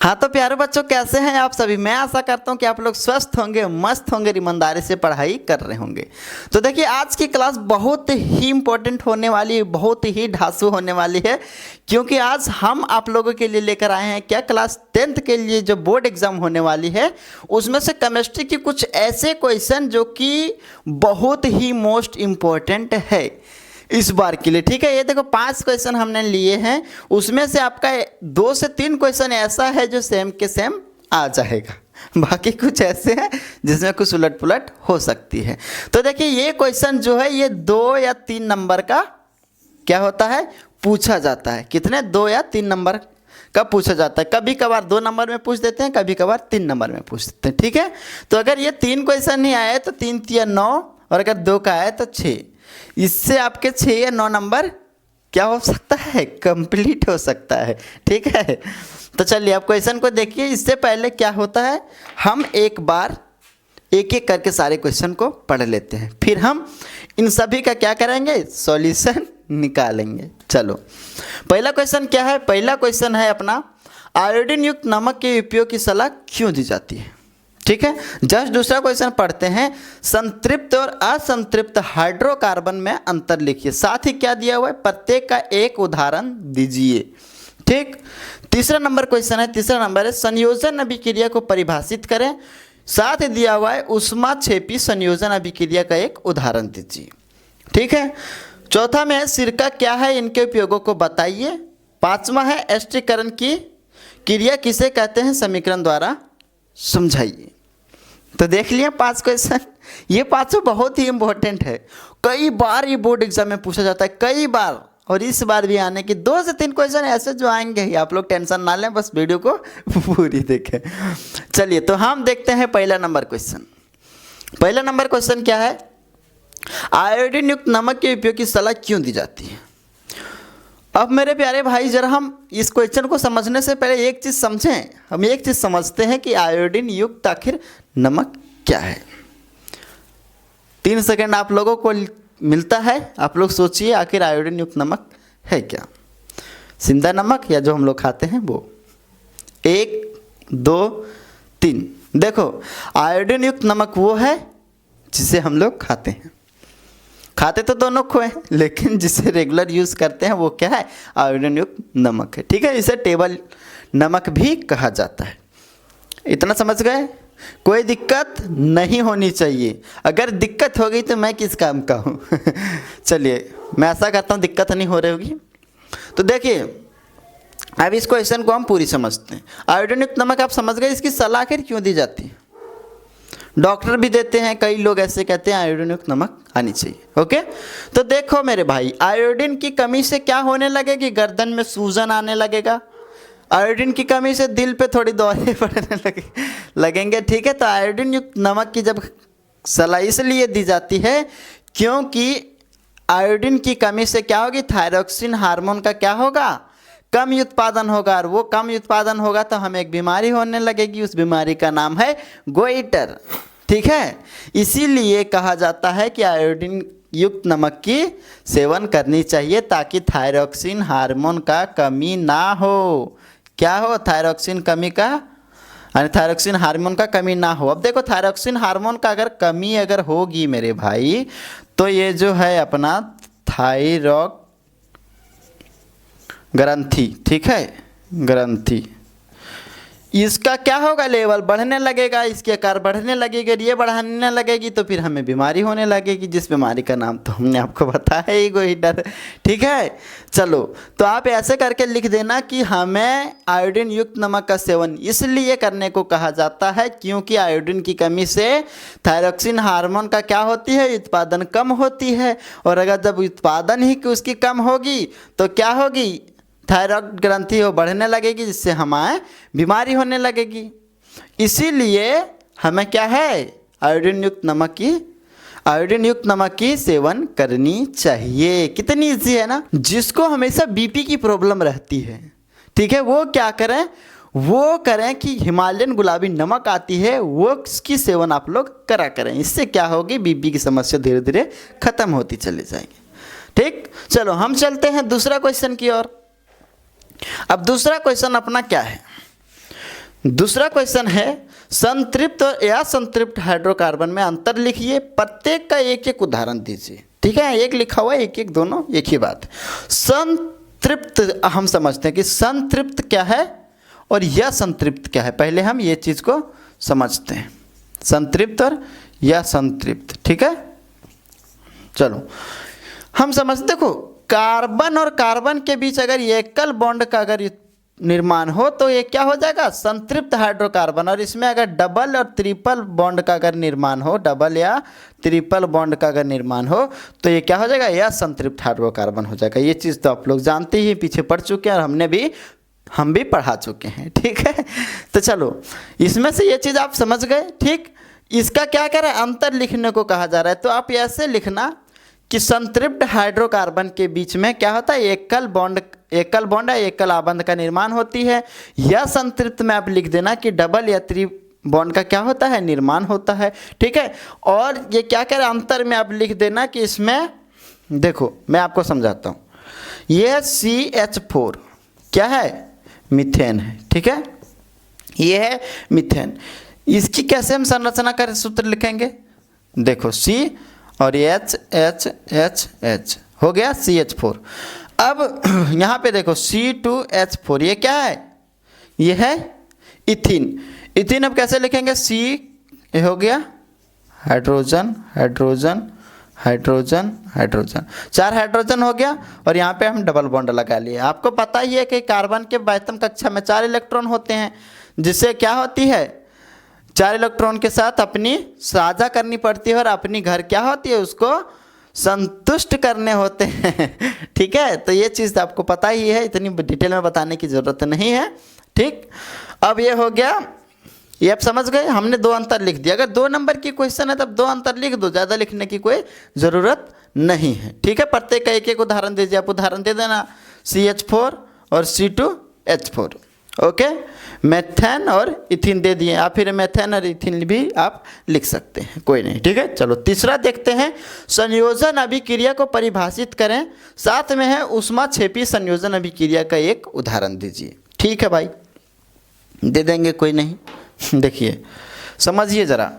हाँ तो प्यारे बच्चों, कैसे हैं आप सभी। मैं आशा करता हूँ कि आप लोग स्वस्थ होंगे, मस्त होंगे, ईमानदारी से पढ़ाई कर रहे होंगे। तो देखिए, आज की क्लास बहुत ही इम्पोर्टेंट होने वाली है, बहुत ही धांसू होने वाली है, क्योंकि आज हम आप लोगों के लिए लेकर आए हैं क्या, क्लास 10th के लिए जो बोर्ड एग्जाम होने वाली है उसमें से केमिस्ट्री की कुछ ऐसे क्वेश्चन जो कि बहुत ही मोस्ट इम्पोर्टेंट है इस बार के लिए। ठीक है, ये देखो 5 क्वेश्चन हमने लिए हैं, उसमें से आपका 2 से 3 क्वेश्चन ऐसा है जो सेम के सेम आ जाएगा, बाकी कुछ ऐसे हैं जिसमें कुछ उलट पुलट हो सकती है। तो देखिए, ये क्वेश्चन जो है ये 2 या 3 नंबर का क्या होता है, पूछा जाता है। कितने, 2 या 3 नंबर का पूछा जाता है। कभी कभार 2 नंबर में पूछ देते हैं, कभी कभार 3 नंबर में पूछ देते हैं। ठीक है, तो अगर ये 3 क्वेश्चन नहीं आए तो 3 या 9, और अगर 2 का आए तो 6। इससे आपके 6 या 9 नंबर क्या हो सकता है, कंप्लीट हो सकता है। ठीक है, तो चलिए आप क्वेश्चन को देखिए। इससे पहले क्या होता है, हम एक बार एक एक करके सारे क्वेश्चन को पढ़ लेते हैं, फिर हम इन सभी का क्या करेंगे, सॉल्यूशन निकालेंगे। चलो, पहला क्वेश्चन क्या है, पहला क्वेश्चन है अपना, आयोडीन युक्त नमक के उपयोग की सलाह क्यों दी जाती है। ठीक है, जस्ट दूसरा क्वेश्चन पढ़ते हैं, संतृप्त और असंतृप्त हाइड्रोकार्बन में अंतर लिखिए। साथ ही क्या दिया हुआ है, प्रत्येक का एक उदाहरण दीजिए। ठीक, तीसरा नंबर क्वेश्चन है, तीसरा नंबर है, संयोजन अभिक्रिया को परिभाषित करें। साथ ही दिया हुआ है ऊष्माक्षेपी संयोजन अभिक्रिया का एक उदाहरण दीजिए। ठीक है, चौथा में है सिरका क्या है, इनके उपयोगों को बताइए। पांचवा है एस्टरीकरण की क्रिया किसे कहते हैं, समीकरण द्वारा समझाइए। तो देख लिया 5 क्वेश्चन, ये 5 बहुत ही इंपॉर्टेंट है। कई बार ये बोर्ड एग्जाम में पूछा जाता है, कई बार, और इस बार भी आने की 2 से 3 क्वेश्चन ऐसे जो आएंगे ही, आप लोग टेंशन ना लें, बस वीडियो को पूरी देखें। चलिए, तो हम देखते हैं पहला नंबर क्वेश्चन। पहला नंबर क्वेश्चन क्या है, आयोडीन युक्त नमक के उपयोग की सलाह क्यों दी जाती है। अब मेरे प्यारे भाई, जरा हम इस क्वेश्चन को समझने से पहले एक चीज़ समझें। हम एक चीज़ समझते हैं कि आयोडीन युक्त आखिर नमक क्या है। 3 सेकंड आप लोगों को मिलता है, आप लोग सोचिए आखिर आयोडीन युक्त नमक है क्या। सिंधा नमक या जो हम लोग खाते हैं वो। 1 2 3। देखो, आयोडीन युक्त नमक वो है जिसे हम लोग खाते हैं। खाते तो दोनों को हैं, लेकिन जिसे रेगुलर यूज़ करते हैं वो क्या है, आयोडीन युक्त नमक है। ठीक है, इसे टेबल नमक भी कहा जाता है। इतना समझ गए, कोई दिक्कत नहीं होनी चाहिए। अगर दिक्कत हो गई तो मैं किस काम का हूँ। चलिए, मैं ऐसा करता हूँ दिक्कत नहीं हो रही होगी। तो देखिए, अब इस क्वेश्चन को हम पूरी समझते हैं। आयोडीन युक्त नमक आप समझ गए, इसकी सलाह आखिर क्यों दी जाती है। डॉक्टर भी देते हैं, कई लोग ऐसे कहते हैं आयोडीन युक्त नमक आनी चाहिए। ओके, तो देखो मेरे भाई, आयोडीन की कमी से क्या होने लगेगी, गर्दन में सूजन आने लगेगा। आयोडीन की कमी से दिल पे थोड़ी दौरे पड़ने लगेंगे। ठीक है, तो आयोडीन युक्त नमक की जब सलाह इसलिए दी जाती है क्योंकि आयोडीन की कमी से क्या होगी, थायरॉक्सिन हार्मोन का क्या होगा, कम उत्पादन होगा, और वो कम उत्पादन होगा तो हमें एक बीमारी होने लगेगी। उस बीमारी का नाम है गोइटर। ठीक है, इसीलिए कहा जाता है कि आयोडीन युक्त नमक की सेवन करनी चाहिए ताकि थायरॉक्सिन हार्मोन का कमी ना हो। क्या हो, थायरॉक्सिन कमी का, यानी थायरॉक्सिन हार्मोन का कमी ना हो। अब देखो, थायरॉक्सिन हार्मोन का अगर कमी अगर होगी मेरे भाई, तो ये जो है अपना थायरॉक्ड ग्रंथि, ठीक है, ग्रंथि, इसका क्या होगा, लेवल बढ़ने लगेगा, इसके आकार बढ़ने लगेगा, ये बढ़ने लगेगी तो फिर हमें बीमारी होने लगेगी, जिस बीमारी का नाम तो हमने आपको बताया ही, गोइटर। ठीक है, चलो, तो आप ऐसे करके लिख देना कि हमें आयोडीन युक्त नमक का सेवन इसलिए करने को कहा जाता है क्योंकि आयोडीन की कमी से थायरॉक्सिन हार्मोन का क्या होती है, उत्पादन कम होती है। और अगर जब उत्पादन ही उसकी कम होगी तो क्या होगी, थायरॉइड ग्रंथि वो बढ़ने लगेगी, जिससे हमें बीमारी होने लगेगी। इसीलिए हमें क्या है, आयोडीन युक्त नमक की सेवन करनी चाहिए। कितनी इजी है ना। जिसको हमेशा बीपी की प्रॉब्लम रहती है, ठीक है, वो क्या करें, वो करें कि हिमालयन गुलाबी नमक आती है, वो उसकी सेवन आप लोग करा करें। इससे क्या होगी, बीपी की समस्या धीरे धीरे खत्म होती चली जाएगी। ठीक, चलो हम चलते हैं दूसरा क्वेश्चन की ओर। अब दूसरा क्वेश्चन अपना क्या है, दूसरा क्वेश्चन है संतृप्त या संतृप्त हाइड्रोकार्बन में अंतर लिखिए, प्रत्येक का एक एक उदाहरण दीजिए। ठीक है, एक लिखा हुआ है, एक एक दोनों एक ही बात। संतृप्त हम समझते हैं कि संतृप्त क्या है और यह संतृप्त क्या है, पहले हम ये चीज़ को समझते हैं, संतृप्त और यह संतृप्त। ठीक है, चलो हम समझते, देखो कार्बन और कार्बन के बीच अगर एकल बॉन्ड का अगर निर्माण हो तो ये क्या हो जाएगा, संतृप्त हाइड्रोकार्बन। और इसमें अगर डबल और ट्रिपल बॉन्ड का अगर निर्माण हो, डबल या ट्रिपल बॉन्ड का अगर निर्माण हो तो ये क्या हो जाएगा, यह संतृप्त हाइड्रोकार्बन हो जाएगा। ये चीज़ तो आप लोग जानते ही, पीछे पढ़ चुके हैं और हम भी पढ़ा चुके हैं। ठीक है, तो चलो इसमें से ये चीज़ आप समझ गए। ठीक, इसका क्या कह रहा है, अंतर लिखने को कहा जा रहा है। तो आप ऐसे लिखना कि संतृप्त हाइड्रोकार्बन के बीच में क्या होता है, एकल बॉन्ड या एकल आबंध का निर्माण होती है। या संतृप्त में आप लिख देना कि डबल या त्रि बॉन्ड का क्या होता है, निर्माण होता है। ठीक है, और ये क्या कह रहा है, अंतर में आप लिख देना कि इसमें देखो मैं आपको समझाता हूँ, ये CH4 क्या है, मीथेन है। ठीक है, ये है मीथेन। इसकी कैसे हम संरचना कर सूत्र लिखेंगे, देखो C और H H H H हो गया CH4। अब यहाँ पे देखो C2H4, ये क्या है, ये है इथिन। इथिन अब कैसे लिखेंगे, C ये हो गया hydrogen hydrogen hydrogen hydrogen, 4 hydrogen हो गया और यहाँ पे हम डबल बॉन्ड लगा लिए। आपको पता ही है कि कार्बन के वायतम कक्षा में 4 इलेक्ट्रॉन होते हैं, जिससे क्या होती है, 4 इलेक्ट्रॉन के साथ अपनी साझा करनी पड़ती है और अपनी घर क्या होती है, उसको संतुष्ट करने होते हैं। ठीक है, तो ये चीज़ आपको पता ही है, इतनी डिटेल में बताने की ज़रूरत नहीं है। ठीक, अब ये हो गया, ये आप समझ गए, हमने 2 अंतर लिख दिया। अगर 2 नंबर की क्वेश्चन है तब 2 अंतर लिख दो, ज़्यादा लिखने की कोई ज़रूरत नहीं है। ठीक है, प्रत्येक का एक एक उदाहरण दीजिए। आप उदाहरण दे देना CH4 और C2H4। ओके, मेथेन और इथिन दे दिए, आप फिर मेथेन और इथिन भी आप लिख सकते हैं, कोई नहीं। ठीक है, चलो तीसरा देखते हैं, संयोजन अभिक्रिया को परिभाषित करें, साथ में है ऊष्माक्षेपी संयोजन अभिक्रिया का एक उदाहरण दीजिए। ठीक है भाई, दे देंगे, कोई नहीं। देखिए समझिए जरा,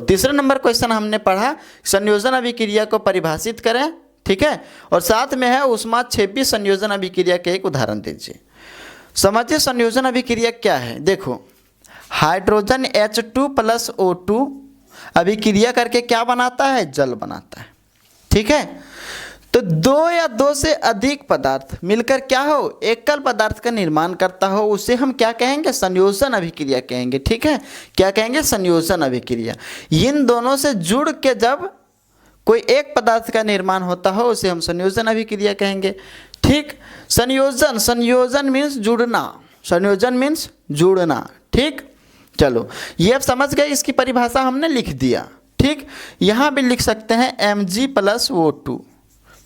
तीसरा नंबर क्वेश्चन हमने पढ़ा, संयोजन अभिक्रिया को परिभाषित करें। ठीक है, और साथ में है ऊष्माक्षेपी संयोजन अभिक्रिया के एक उदाहरण दीजिए। समझिए संयोजन अभिक्रिया क्या है, देखो हाइड्रोजन H2 + O2 अभिक्रिया करके क्या बनाता है, जल बनाता है। ठीक है, तो 2 या 2 से अधिक पदार्थ मिलकर क्या हो, एकल पदार्थ का निर्माण करता हो, उसे हम क्या कहेंगे, संयोजन अभिक्रिया कहेंगे। ठीक है, क्या कहेंगे, संयोजन अभिक्रिया। इन दोनों से जुड़ के जब कोई एक पदार्थ का निर्माण होता हो उसे हम संयोजन अभिक्रिया कहेंगे। ठीक, संयोजन मीन्स जुड़ना, संयोजन मीन्स जुड़ना। ठीक, चलो ये अब समझ गए, इसकी परिभाषा हमने लिख दिया। ठीक, यहाँ भी लिख सकते हैं Mg + O2,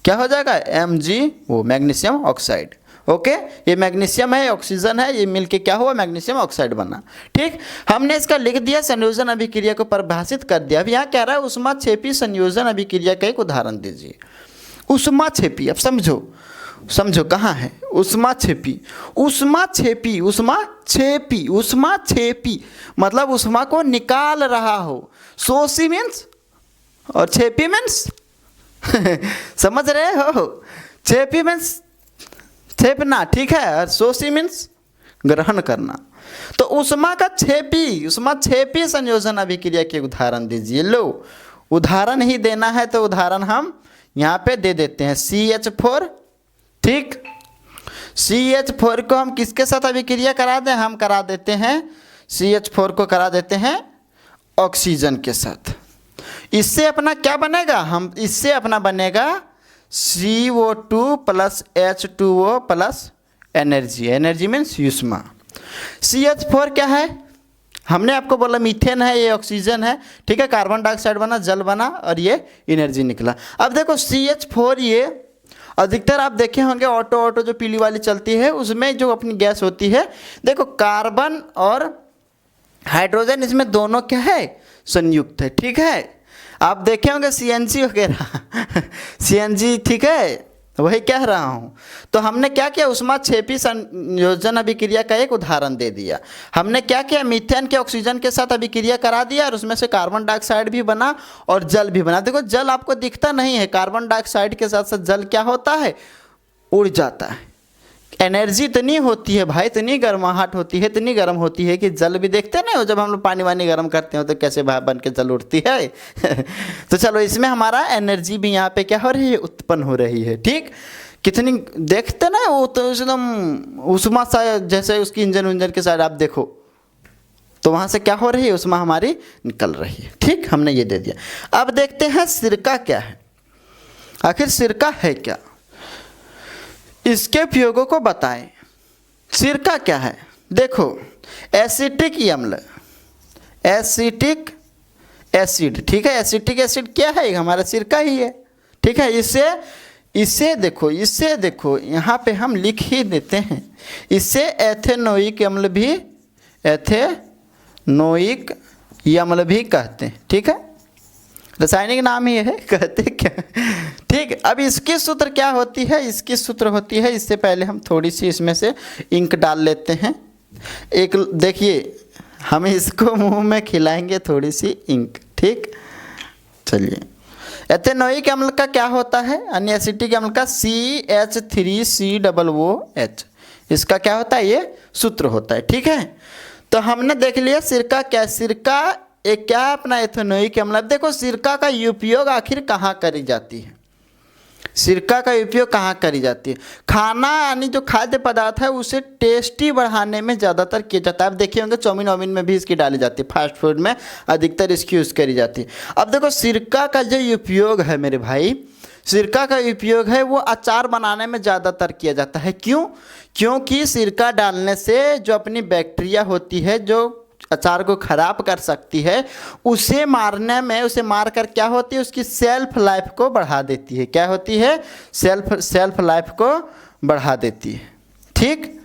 क्या हो जाएगा, MgO, मैग्नीशियम ऑक्साइड। ओके, ये मैग्नीशियम है, ऑक्सीजन है, ये मिलके क्या हुआ, मैग्नीशियम ऑक्साइड बना। ठीक, हमने इसका लिख दिया, संयोजन अभिक्रिया को परिभाषित कर दिया। अब यहाँ कह रहा है ऊष्माक्षेपी संयोजन अभिक्रिया का एक उदाहरण दीजिए। ऊष्माक्षेपी, अब समझो कहाँ है ऊष्माक्षेपी, ऊष्माक्षेपी मतलब ऊष्मा को निकाल रहा हो। शोषी मीन्स और छेपी मीन्स समझ रहे हो, छेपी मीन्स छेपना, ठीक है, और शोषी मीन्स ग्रहण करना। तो ऊष्माक्षेपी संयोजन अभिक्रिया के उदाहरण दीजिए। लो उदाहरण ही देना है तो उदाहरण हम यहाँ पे दे देते हैं, CH4। ठीक, CH4 को हम किसके साथ अभिक्रिया करा दें, हम करा देते हैं CH4 को करा देते हैं ऑक्सीजन के साथ। इससे अपना क्या बनेगा, इससे अपना बनेगा CO2 + H2O + एनर्जी मीन्स ऊष्मा। CH4 क्या है, हमने आपको बोला मीथेन है, ये ऑक्सीजन है। ठीक है, कार्बन डाइऑक्साइड बना, जल बना और ये एनर्जी निकला। अब देखो CH4 ये अधिकतर आप देखे होंगे ऑटो जो पीली वाली चलती है उसमें जो अपनी गैस होती है, देखो कार्बन और हाइड्रोजन इसमें दोनों क्या है, संयुक्त है। ठीक है, आप देखे होंगे CNG वगैरह CNG, ठीक है, वही कह रहा हूँ। तो हमने क्या किया, ऊष्माक्षेपी संयोजन अभिक्रिया का एक उदाहरण दे दिया। हमने क्या किया, मीथेन के ऑक्सीजन के साथ अभिक्रिया करा दिया और उसमें से कार्बन डाइऑक्साइड भी बना और जल भी बना। देखो जल आपको दिखता नहीं है, कार्बन डाइऑक्साइड के साथ साथ जल क्या होता है, उड़ जाता है। एनर्जी इतनी होती है भाई, इतनी गर्माहट होती है, इतनी गर्म होती है कि जल भी देखते नहीं हो, जब हम लोग पानी वानी गर्म करते हो तो कैसे भाप बन के जल उठती है। तो चलो इसमें हमारा एनर्जी भी यहाँ पे क्या हो रही है, उत्पन्न हो रही है। ठीक, कितनी देखते ना, वो तो एकदम उष्मा सा, जैसे उसकी इंजन उंजन के साइड आप देखो तो वहाँ से क्या हो रही है, उष्मा हमारी निकल रही है। ठीक, हमने ये दे दिया। अब देखते हैं सिरका क्या है, आखिर सिरका है क्या, इसके उपयोगों को बताएं। सिरका क्या है, देखो एसिटिक अम्ल, एसिटिक एसिड, ठीक है, एसिटिक एसिड क्या है, हमारा सिरका ही है। ठीक है, इसे देखो यहाँ पे हम लिख ही देते हैं, इसे एथेनोइक अम्ल भी, एथेनोइक अम्ल भी कहते हैं। ठीक है, रासायनिक नाम ही है, कहते क्या। ठीक, अब इसकी सूत्र क्या होती है, इसकी सूत्र होती है, इससे पहले हम थोड़ी सी इसमें से इंक डाल लेते हैं। एक देखिए, हम इसको मुंह में खिलाएंगे थोड़ी सी इंक। ठीक, चलिए, एथेनोइक अम्ल का क्या होता है, अन्य एसिटिक अम्ल का CH3COOH, इसका क्या होता है, ये सूत्र होता है। ठीक है, तो हमने देख लिया सिरका क्या, सिरका एक क्या अपना एथेनोइक अम्ल। देखो सिरका का उपयोग आखिर कहाँ करी जाती है, सिरका का उपयोग कहाँ करी जाती है, खाना यानी जो खाद्य पदार्थ है उसे टेस्टी बढ़ाने में ज़्यादातर किया जाता है। आप देखिए होंगे चाउमीन वाउमीन में भी इसकी डाली जाती है, फास्ट फूड में अधिकतर इसकी यूज़ करी जाती है। अब देखो सिरका का जो उपयोग है मेरे भाई, सिरका का उपयोग है वो अचार बनाने में ज़्यादातर किया जाता है। क्यों, क्योंकि सिरका डालने से जो अपनी बैक्टीरिया होती है जो अचार को खराब कर सकती है, उसे मारने में, उसे मारकर क्या होती है, उसकी सेल्फ लाइफ को बढ़ा देती है। क्या होती है, सेल्फ लाइफ को बढ़ा देती है। ठीक,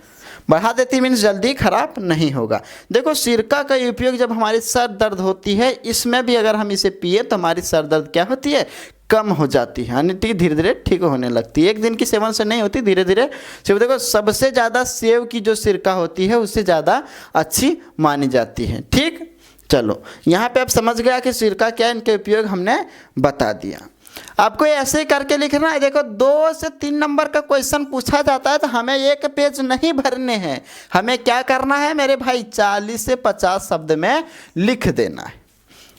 बढ़ा देती मीन्स जल्दी खराब नहीं होगा। देखो सिरका का उपयोग जब हमारी सर दर्द होती है, इसमें भी अगर हम इसे पिए तो हमारी सर दर्द क्या होती है, कम हो जाती है, यानी धीरे धीरे ठीक होने लगती है। एक दिन की सेवन से नहीं होती, धीरे धीरे सेव। देखो सबसे ज़्यादा सेव की जो सिरका होती है उससे ज़्यादा अच्छी मानी जाती है। ठीक, चलो यहाँ पे आप समझ गया कि सिरका क्या है, इनके उपयोग हमने बता दिया। आपको ऐसे ही करके लिखना है। देखो 2 से 3 नंबर का क्वेश्चन पूछा जाता है तो हमें एक पेज नहीं भरने हैं, हमें क्या करना है मेरे भाई, 40 से 50 शब्द में लिख देना है।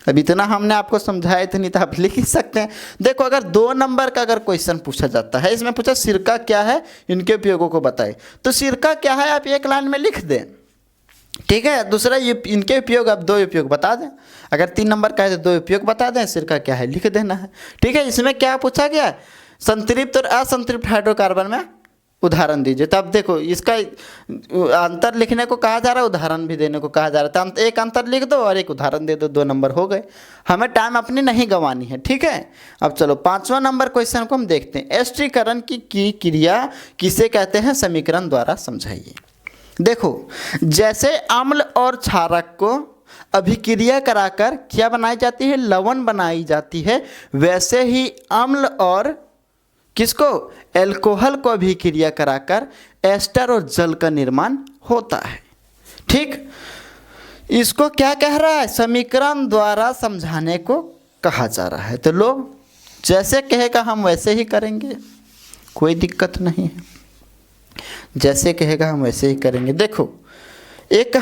अब इतना हमने आपको समझाया तो नहीं तो आप लिख ही सकते हैं। देखो अगर 2 नंबर का अगर क्वेश्चन पूछा जाता है, इसमें पूछा सिरका क्या है, इनके उपयोगों को बताएं, तो सिरका क्या है आप एक लाइन में लिख दें। ठीक है, दूसरा ये इनके उपयोग, आप 2 उपयोग बता दें। अगर 3 नंबर का है तो 2 उपयोग बता दें, सिरका क्या है लिख देना है। ठीक है, इसमें क्या पूछा गया है, संतृप्त और असंतृप्त हाइड्रोकार्बन में उदाहरण दीजिए। तो अब देखो इसका अंतर लिखने को कहा जा रहा है, उदाहरण भी देने को कहा जा रहा है। तो एक अंतर लिख दो और एक उदाहरण दे दो, 2 नंबर हो गए। हमें टाइम अपनी नहीं गंवानी है। ठीक है, अब चलो 5वां नंबर क्वेश्चन को हम देखते हैं। एस्ट्रीकरण की क्रिया किसे कहते हैं, समीकरण द्वारा समझाइए। देखो जैसे अम्ल और क्षारक को अभिक्रिया कराकर क्या बनाई जाती है, लवण बनाई जाती है, वैसे ही अम्ल और किसको, एल्कोहल को अभिक्रिया कराकर एस्टर और जल का निर्माण होता है। ठीक, इसको क्या कह रहा है, समीकरण द्वारा समझाने को कहा जा रहा है। तो लोग जैसे कहेगा हम वैसे ही करेंगे, कोई दिक्कत नहीं है, जैसे कहेगा हम वैसे ही करेंगे। देखो एक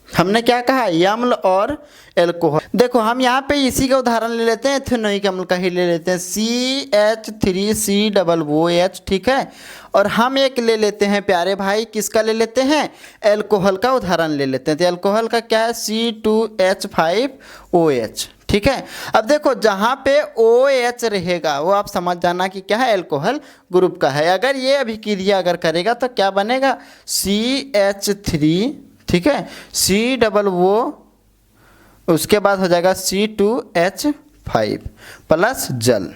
हमने क्या कहा, अम्ल और एल्कोहल। देखो हम यहाँ पे इसी का उदाहरण ले लेते हैं, एथेनोइक अम्ल का ही ले लेते हैं, CH3COOH। ठीक है, और हम एक ले लेते हैं प्यारे भाई, किसका ले लेते हैं, एल्कोहल का उदाहरण ले लेते हैं। तो एल्कोहल का क्या है, C2H5OH। ठीक है, अब देखो जहाँ पे OH रहेगा वो आप समझ जाना कि क्या है, एल्कोहल ग्रुप का है। अगर ये अभिक्रिया अगर करेगा तो क्या बनेगा, CH3, ठीक है, COO, उसके बाद हो जाएगा C2H5 प्लस जल,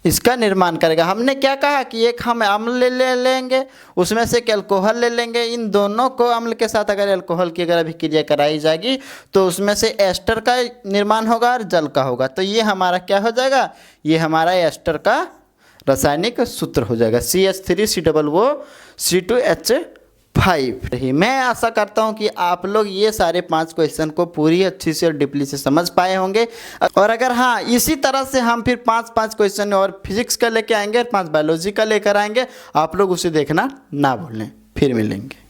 इसका निर्माण करेगा। हमने क्या कहा कि एक हम अम्ल ले लेंगे, उसमें से एक एल्कोहल ले लेंगे। इन दोनों को अम्ल के साथ अगर एल्कोहल की अगर अभिक्रिया कराई जाएगी तो उसमें से एस्टर का निर्माण होगा और जल का होगा। तो ये हमारा क्या हो जाएगा, ये हमारा एस्टर का रासायनिक सूत्र हो जाएगा CH3COO C2H5। मैं आशा करता हूं कि आप लोग ये सारे 5 क्वेश्चन को पूरी अच्छी से और डीपली से समझ पाए होंगे। और अगर हाँ इसी तरह से हम फिर 5 क्वेश्चन और फिजिक्स का लेके आएंगे और 5 बायोलॉजी का लेकर आएंगे, आप लोग उसे देखना ना भूलें। फिर मिलेंगे।